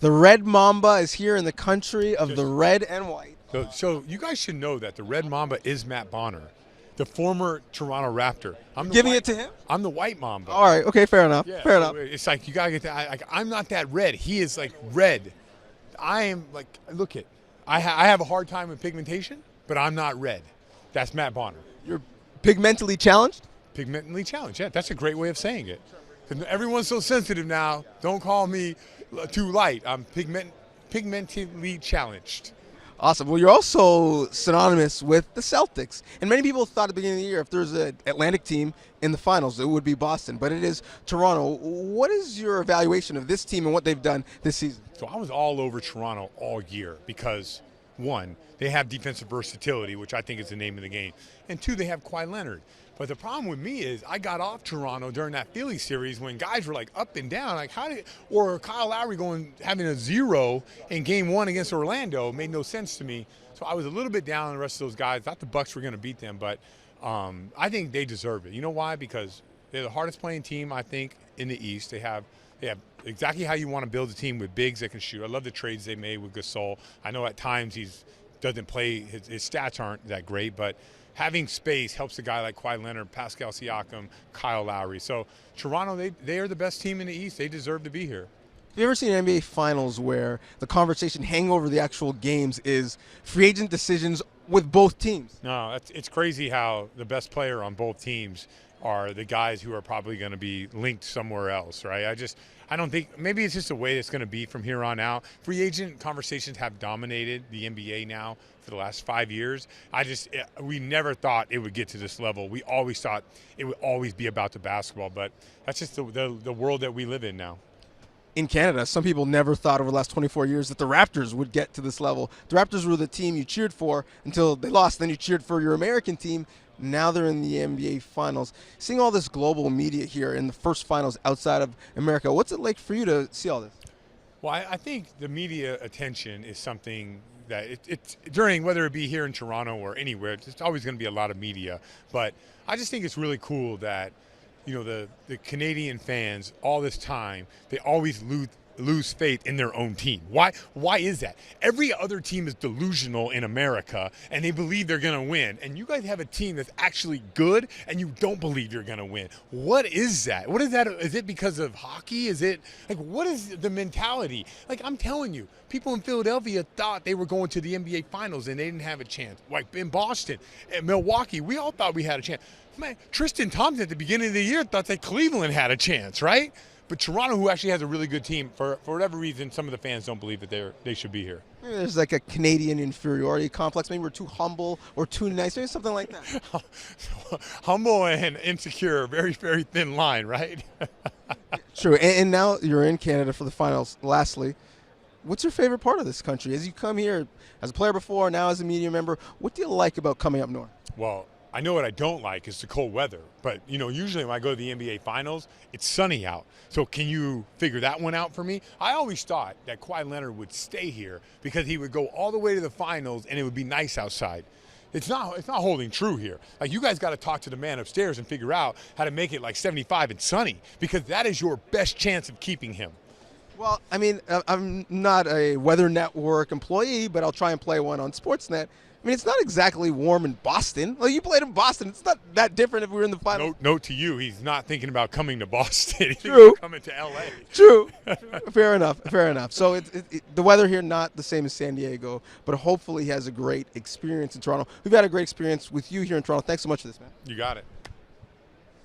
The Red Mamba is here in the country of the red and white. So you guys should know that the Red Mamba is Matt Bonner, the former Toronto Raptor. Giving it to him? I'm the White Mamba. All right, okay, fair enough. Yeah, fair so enough. it's like you gotta get that. Like, I'm not that red. He is like red. I am like, look it. I have a hard time with pigmentation, but I'm not red. That's Matt Bonner. You're pigmentally challenged? Pigmentally challenged. Yeah, that's a great way of saying it. 'Cause everyone's so sensitive now. Don't call me too light. I'm pigmentally challenged. Awesome. Well, you're also synonymous with the Celtics. And many people thought at the beginning of the year if there's an Atlantic team in the finals, it would be Boston. But it is Toronto. What is your evaluation of this team and what they've done this season? So I was all over Toronto all year because, one, they have defensive versatility, which I think is the name of the game. And two, they have Kawhi Leonard. But the problem with me is I got off Toronto during that Philly series when guys were like up and down, like or Kyle Lowry having a 0 in game 1 against Orlando made no sense to me. So I was a little bit down on the rest of those guys. Thought the Bucks were going to beat them, but I think they deserve it. You know why? Because they're the hardest playing team I think in the East. They have exactly how you want to build a team with bigs that can shoot. I love the trades they made with Gasol. I know at times he doesn't play, his stats aren't that great, but having space helps a guy like Kawhi Leonard, Pascal Siakam, Kyle Lowry. So Toronto, they are the best team in the East. They deserve to be here. Have you ever seen NBA Finals where the conversation hanging over the actual games is free agent decisions with both teams? No, it's crazy how the best player on both teams are the guys who are probably going to be linked somewhere else, right? I don't think, maybe it's just the way it's going to be from here on out. Free agent conversations have dominated the NBA now for the last 5 years. We never thought it would get to this level. We always thought it would always be about the basketball, but that's just the world that we live in now. In Canada, some people never thought over the last 24 years that the Raptors would get to this level. The Raptors were the team you cheered for until they lost. Then you cheered for your American team. Now they're in the NBA Finals. Seeing all this global media here in the first finals outside of America, what's it like for you to see all this? Well, I think the media attention is something that it's during, whether it be here in Toronto or anywhere, it's always going to be a lot of media. But I just think it's really cool that, you know, the Canadian fans all this time, they always lose faith in their own team. Why is that? Every other team is delusional in America and they believe they're going to win. And you guys have a team that's actually good and you don't believe you're going to win. What is that? What is that? Is it because of hockey? Is it like, what is the mentality? Like, I'm telling you, people in Philadelphia thought they were going to the NBA Finals and they didn't have a chance. Like in Boston and Milwaukee, we all thought we had a chance. Man, Tristan Thompson at the beginning of the year thought that Cleveland had a chance, right? But Toronto, who actually has a really good team, for whatever reason, some of the fans don't believe that they should be here. Maybe there's like a Canadian inferiority complex. Maybe we're too humble or too nice. Maybe something like that. Humble and insecure, very, very thin line, right? True. And now you're in Canada for the finals. Lastly, what's your favorite part of this country? As you come here as a player before, now as a media member, what do you like about coming up north? Well, I know what I don't like is the cold weather. But, you know, usually when I go to the NBA Finals, it's sunny out. So can you figure that one out for me? I always thought that Kawhi Leonard would stay here because he would go all the way to the finals and it would be nice outside. It's not holding true here. Like, you guys got to talk to the man upstairs and figure out how to make it like 75 and sunny, because that is your best chance of keeping him. Well, I mean, I'm not a Weather Network employee, but I'll try and play one on Sportsnet. I mean, it's not exactly warm in Boston. Well, you played in Boston. It's not that different if we were in the final. Note to you, he's not thinking about coming to Boston. He's True. Coming to L.A. True. Fair enough. Fair enough. So the weather here not the same as San Diego, but hopefully he has a great experience in Toronto. We've had a great experience with you here in Toronto. Thanks so much for this, man. You got it.